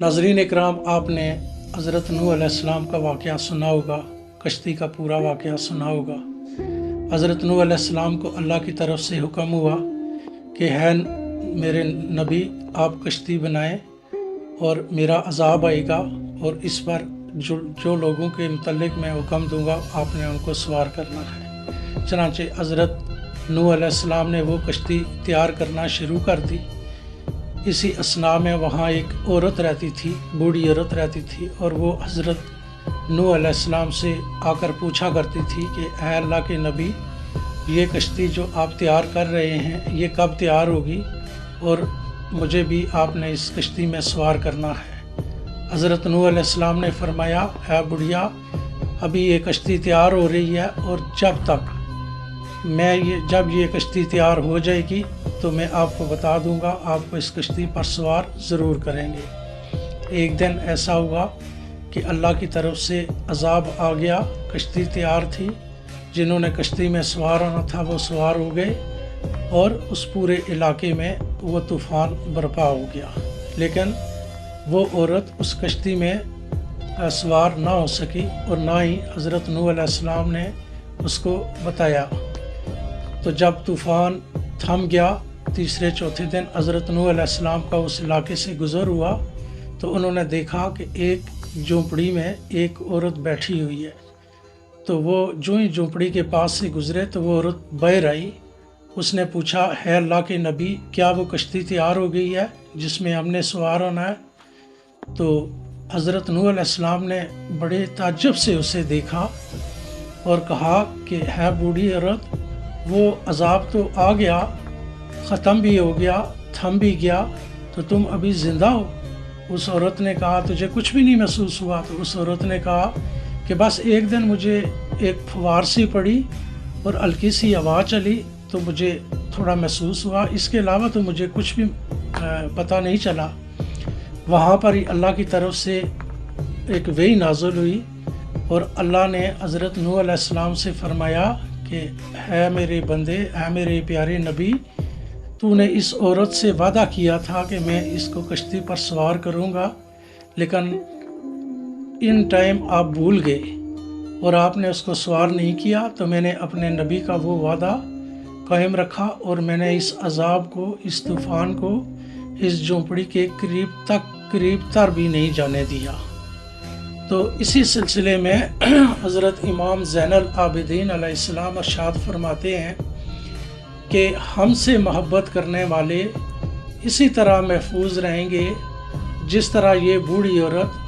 नाज़रीन इकराम, आपने हज़रत नूह अलैहिस्सलाम का वाक़या सुना होगा, कश्ती का पूरा वाक़या सुना होगा। हज़रत नूह अलैहिस्सलाम को अल्लाह की तरफ से हुक्म हुआ कि है मेरे नबी, आप कश्ती बनाएं और मेरा अज़ाब आएगा और इस पर जो लोगों के मुतल्लिक मैं हुक्म दूंगा आपने उनको सवार करना है। चनांचे हज़रत नूह अलैहिस्सलाम ने वो कश्ती तैयार करना शुरू कर दी। इसी असना में वहाँ एक औरत रहती थी, बूढ़ी औरत रहती थी, और वो हज़रत नूह अलैहिस्सलाम से आकर पूछा करती थी कि ऐ अल्लाह के नबी, ये कश्ती जो आप तैयार कर रहे हैं ये कब तैयार होगी और मुझे भी आपने इस कश्ती में सवार करना है। हज़रत नूह अलैहिस्सलाम ने फरमाया, ऐ बुढ़िया, अभी ये कश्ती तैयार हो रही है और जब ये कश्ती तैयार हो जाएगी तो मैं आपको बता दूंगा, आपको इस कश्ती पर सवार ज़रूर करेंगे। एक दिन ऐसा हुआ कि अल्लाह की तरफ से अज़ाब आ गया। कश्ती तैयार थी, जिन्होंने कश्ती में सवार होना था वो सवार हो गए और उस पूरे इलाके में वो तूफ़ान बर्पा हो गया, लेकिन वो औरत उस कश्ती में सवार ना हो सकी और ना ही हज़रत नूह अलैहिस्सलाम ने उसको बताया। तो जब तूफ़ान थम गया, तीसरे चौथे दिन हज़रत नूह अलैहिस्सलाम का उस इलाके से गुज़र हुआ तो उन्होंने देखा कि एक झोंपड़ी में एक औरत बैठी हुई है। तो वो जो ही झोंपड़ी के पास से गुज़रे तो वो औरत बाहर आई। उसने पूछा, है अल्लाह के नबी, क्या वो कश्ती तैयार हो गई है जिसमें हमने सवार होना है? तो हज़रत नूह अलैहिस्सलाम ने बड़े ताज्जुब से उसे देखा और कहा कि है बूढ़ी औरत, वो अज़ाब तो आ गया, ख़त्म भी हो गया, थम भी गया, तो तुम अभी ज़िंदा हो? उस औरत ने कहा, तुझे कुछ भी नहीं महसूस हुआ? तो उस औरत ने कहा कि बस एक दिन मुझे एक फुहार सी पड़ी और हल्की सी हवा चली तो मुझे थोड़ा महसूस हुआ, इसके अलावा तो मुझे कुछ भी पता नहीं चला। वहाँ पर ही अल्लाह की तरफ से एक वही नाज़िल हुई और अल्लाह ने हज़रत नूह अलैहिस्सलाम से फरमाया कि है मेरे बंदे, है मेरे प्यारे नबी, तूने इस औरत से वादा किया था कि मैं इसको कश्ती पर सवार करूँगा, लेकिन इन टाइम आप भूल गए और आपने उसको सवार नहीं किया, तो मैंने अपने नबी का वो वादा कायम रखा और मैंने इस अज़ाब को, इस तूफ़ान को इस झोंपड़ी के करीब तर भी नहीं जाने दिया। तो इसी सिलसिले में हज़रत इमाम ज़ैनुल आबिदीन अलैहिस्सलाम इरशाद फरमाते हैं कि हमसे मोहब्बत करने वाले इसी तरह महफूज रहेंगे जिस तरह ये बूढ़ी औरत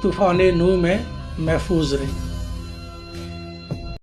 तूफ़ान नूह में महफूज रही।